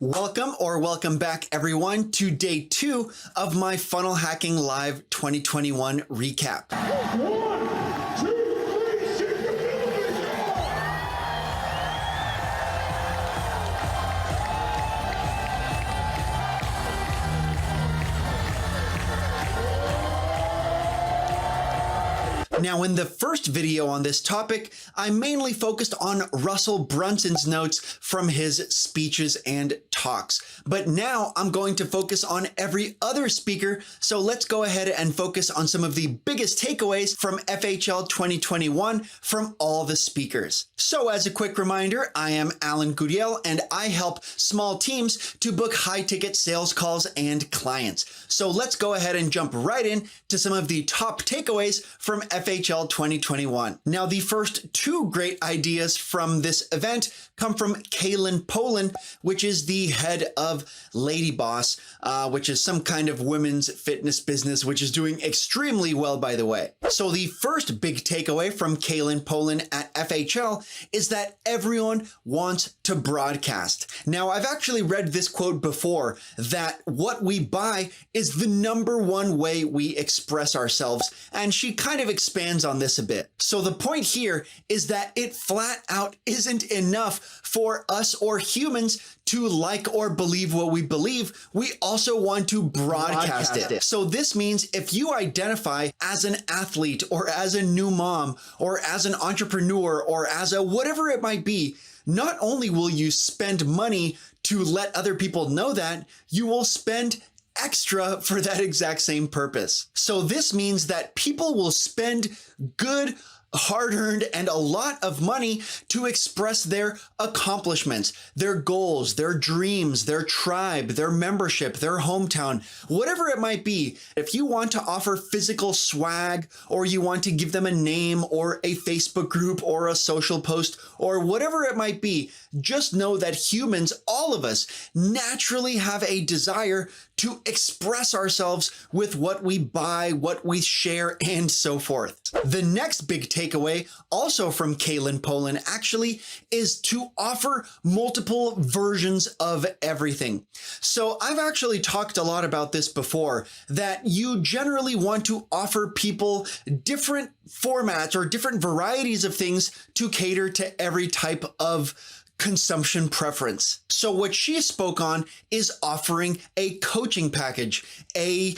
Welcome back everyone to day 2 of my Funnel Hacking Live 2021 recap. 1, 2, 3, shake your building! Now, in the first video on this topic, I mainly focused on Russell Brunson's notes from his speeches and talks. But now I'm going to focus on every other speaker. So let's go ahead and focus on some of the biggest takeaways from FHL 2021 from all the speakers. So as a quick reminder, I am Alan Guriel and I help small teams to book high-ticket sales calls and clients. So let's go ahead and jump right in to some of the top takeaways from FHL 2021. Now, the first 2 great ideas from this event come from Kaylin Poland, which is the head of Lady Boss, which is some kind of women's fitness business, which is doing extremely well, by the way. So the first big takeaway from Kaylin Poland at FHL is that everyone wants to broadcast. Now, I've actually read this quote before, that what we buy is the #1 way we express ourselves, and she kind of expands on this a bit. So the point here is that it flat out isn't enough for us or humans to like or believe what we believe. We also want to broadcast it. So this means if you identify as an athlete or as a new mom or as an entrepreneur or as a whatever it might be, not only will you spend money to let other people know that, you will spend extra for that exact same purpose. So this means that people will spend good, hard-earned and a lot of money to express their accomplishments, their goals, their dreams, their tribe, their membership, their hometown, whatever it might be. If you want to offer physical swag, or you want to give them a name or a Facebook group or a social post or whatever it might be, just know that humans, all of us, naturally have a desire to express ourselves with what we buy, what we share, and so forth. The next big takeaway, also from Kaylin Poland, actually, is to offer multiple versions of everything. So I've actually talked a lot about this before, that you generally want to offer people different formats or different varieties of things to cater to every type of consumption preference. So what she spoke on is offering a coaching package, a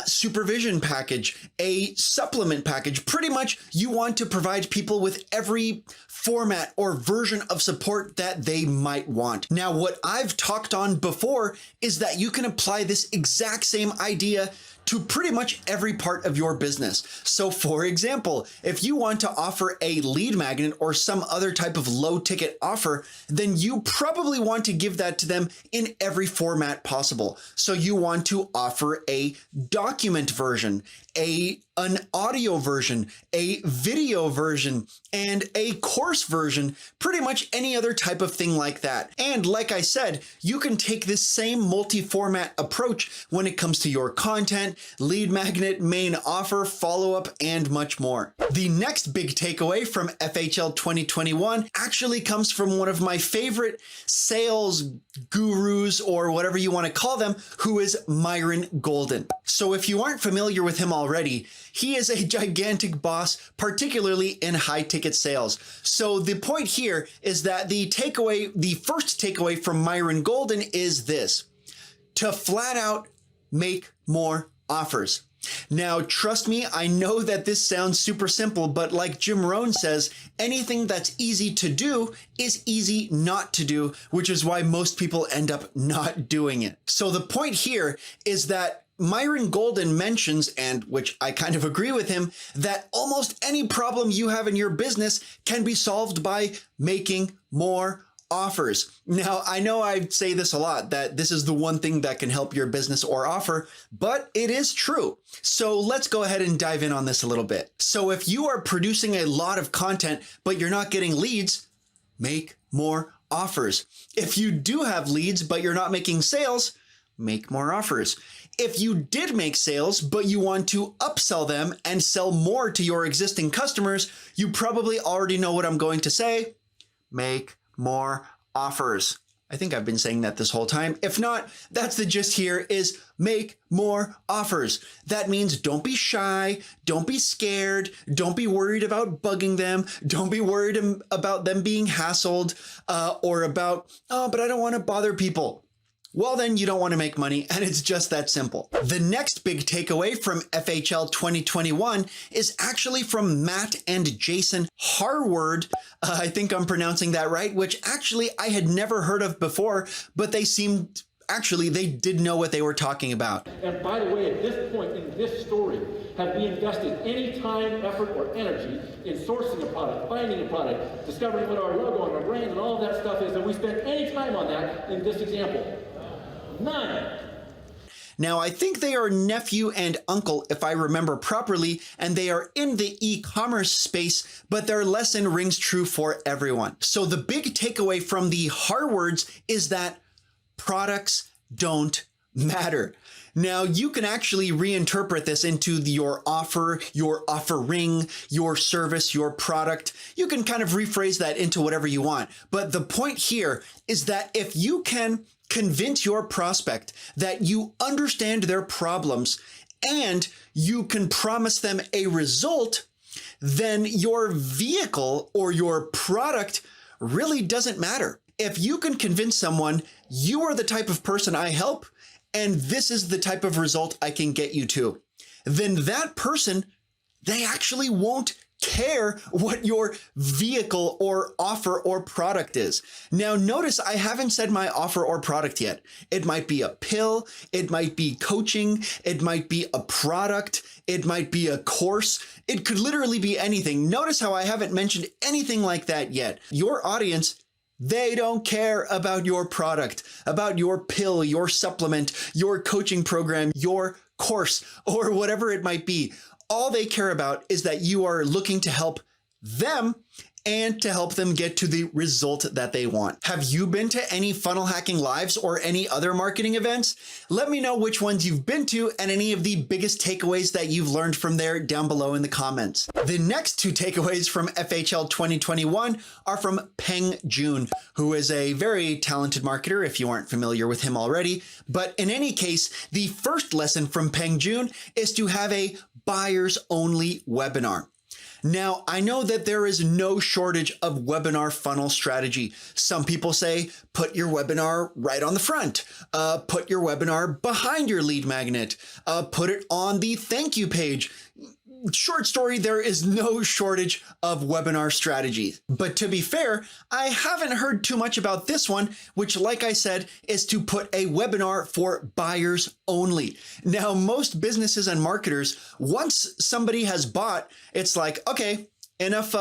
supervision package, a supplement package. Pretty much you want to provide people with every format or version of support that they might want. Now, what I've talked on before is that you can apply this exact same idea to pretty much every part of your business. So for example, if you want to offer a lead magnet or some other type of low ticket offer, then you probably want to give that to them in every format possible. So you want to offer a document version, an audio version, a video version, and a course version, pretty much any other type of thing like that. And like I said, you can take this same multi-format approach when it comes to your content, lead magnet, main offer, follow-up, and much more. The next big takeaway from FHL 2021 actually comes from one of my favorite sales gurus, or whatever you want to call them, who is Myron Golden. So if you aren't familiar with him already, he is a gigantic boss, particularly in high ticket sales. So the point here is that the first takeaway from Myron Golden is this: to flat out make more offers. Now, trust me, I know that this sounds super simple, but like Jim Rohn says, anything that's easy to do is easy not to do, which is why most people end up not doing it. So the point here is that Myron Golden mentions, and which I kind of agree with him, that almost any problem you have in your business can be solved by making more offers. Now, I know I say this a lot, that this is the one thing that can help your business or offer, but it is true. So let's go ahead and dive in on this a little bit. So if you are producing a lot of content, but you're not getting leads, make more offers. If you do have leads, but you're not making sales, make more offers. If you did make sales, but you want to upsell them and sell more to your existing customers, you probably already know what I'm going to say. Make more offers. I think I've been saying that this whole time. If not, that's the gist here is make more offers. That means don't be shy, don't be scared, don't be worried about bugging them, don't be worried about them being hassled or about, oh, but I don't want to bother people. Well, then you don't want to make money, and it's just that simple. The next big takeaway from FHL 2021 is actually from Matt and Jason Harward. I think I'm pronouncing that right, which actually I had never heard of before, but they seemed, actually, they did know what they were talking about. And by the way, at this point in this story, have we invested any time, effort, or energy in sourcing a product, finding a product, discovering what our logo and our brand and all of that stuff is, and we spent any time on that in this example? None. Now, I think they are nephew and uncle, if I remember properly, and they are in the e-commerce space, but their lesson rings true for everyone. So the big takeaway from the Harwards is that products don't matter. Now, you can actually reinterpret this into your offer, your offering, your service, your product. You can kind of rephrase that into whatever you want. But the point here is that if you can convince your prospect that you understand their problems and you can promise them a result, then your vehicle or your product really doesn't matter. If you can convince someone you are the type of person I help, and this is the type of result I can get you to, then that person, they actually won't care what your vehicle or offer or product is. Now, notice I haven't said my offer or product yet. It might be a pill, it might be coaching, it might be a product, it might be a course. It could literally be anything. Notice how I haven't mentioned anything like that yet. Your audience, they don't care about your product, about your pill, your supplement, your coaching program, your course, or whatever it might be. All they care about is that you are looking to help them and to help them get to the result that they want. Have you been to any funnel hacking lives or any other marketing events? Let me know which ones you've been to and any of the biggest takeaways that you've learned from there down below in the comments. The next two takeaways from FHL 2021 are from Peng Joon, who is a very talented marketer if you aren't familiar with him already. But in any case, the first lesson from Peng Joon is to have a buyers only webinar. Now, I know that there is no shortage of webinar funnel strategy. Some people say, put your webinar right on the front, put your webinar behind your lead magnet, put it on the thank you page. Short story, there is no shortage of webinar strategies. But to be fair, I haven't heard too much about this one, which, like I said, is to put a webinar for buyers only. Now, most businesses and marketers, once somebody has bought, it's like, okay, enough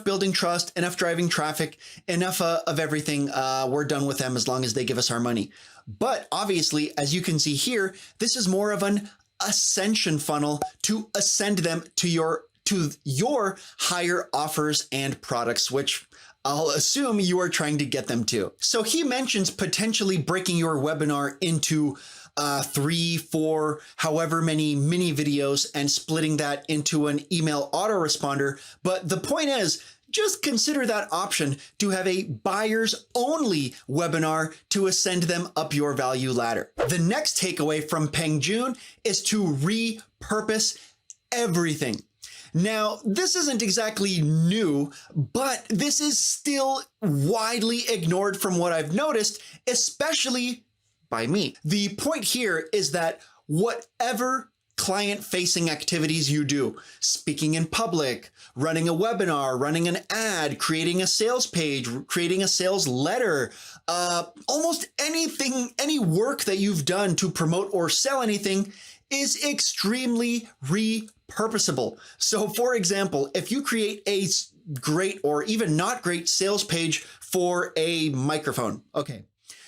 building trust, enough driving traffic, enough of everything. We're done with them as long as they give us our money. But obviously, as you can see here, this is more of an ascension funnel to ascend them to your higher offers and products, which I'll assume you are trying to get them to. So he mentions potentially breaking your webinar into 3, 4, however many mini videos and splitting that into an email autoresponder. But the point is, just consider that option to have a buyers only webinar to ascend them up your value ladder. The next takeaway from Peng Joon is to repurpose everything. Now, this isn't exactly new, but this is still widely ignored from what I've noticed, especially by me. The point here is that whatever client-facing activities you do, speaking in public, running a webinar, running an ad, creating a sales page, creating a sales letter, almost anything, any work that you've done to promote or sell anything is extremely repurposable. So for example, if you create a great or even not great sales page for a microphone, okay,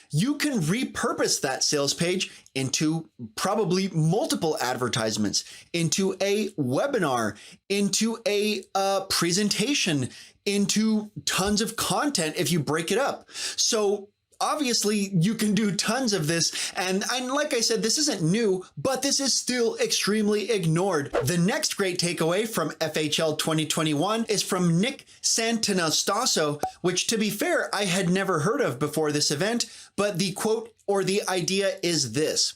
you can repurpose that sales page into probably multiple advertisements, into a webinar, into a presentation, into tons of content if you break it up. So obviously you can do tons of this. And like I said, this isn't new, but this is still extremely ignored. The next great takeaway from FHL 2021 is from Nick Santanastaso, which to be fair, I had never heard of before this event, but the quote or the idea is this: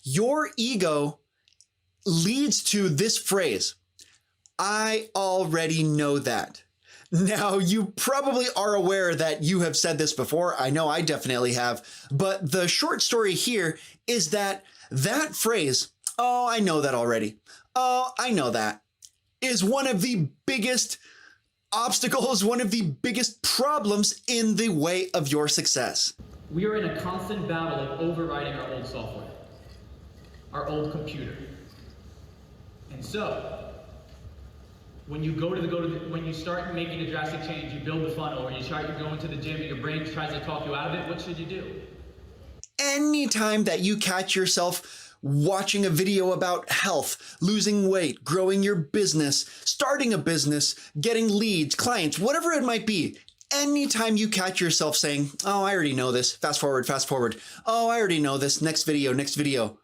your ego leads to this phrase, "I already know that." Now, you probably are aware that you have said this before. I know I definitely have. But the short story here is that that phrase, "Oh, I know that already. Oh, I know that," is one of the biggest obstacles, one of the biggest problems in the way of your success. We are in a constant battle of overriding our old software, our old computer. And so, when you when you start making a drastic change, you build the funnel, or you go into the gym and your brain tries to talk you out of it, what should you do? Anytime that you catch yourself watching a video about health, losing weight, growing your business, starting a business, getting leads, clients, whatever it might be, anytime you catch yourself saying, "Oh, I already know this, fast forward, oh, I already know this, next video.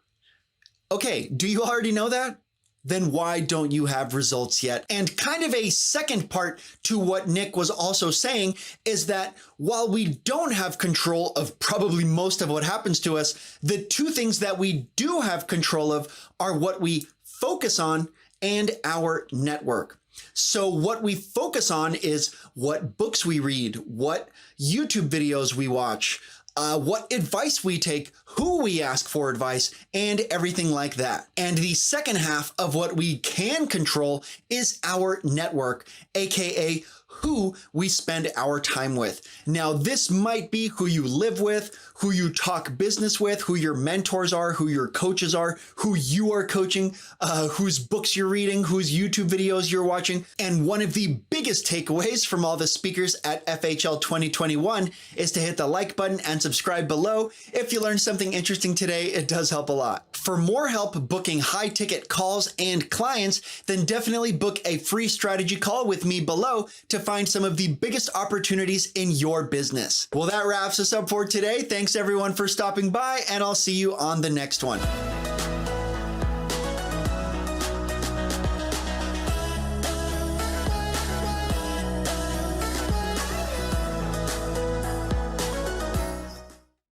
Okay, do you already know that? Then why don't you have results yet? And kind of a second part to what Nick was also saying is that while we don't have control of probably most of what happens to us, the two things that we do have control of are what we focus on and our network. So what we focus on is what books we read, what YouTube videos we watch, what advice we take, who we ask for advice, and everything like that. And the second half of what we can control is our network, aka who we spend our time with. Now, this might be who you live with, who you talk business with, who your mentors are, who your coaches are, who you are coaching, whose books you're reading, whose YouTube videos you're watching. And one of the biggest takeaways from all the speakers at FHL 2021 is to hit the like button and subscribe below. If you learned something interesting today, it does help a lot. For more help booking high ticket calls and clients, then definitely book a free strategy call with me below to find some of the biggest opportunities in your business. Well, that wraps us up for today. Thanks everyone for stopping by, and I'll see you on the next one.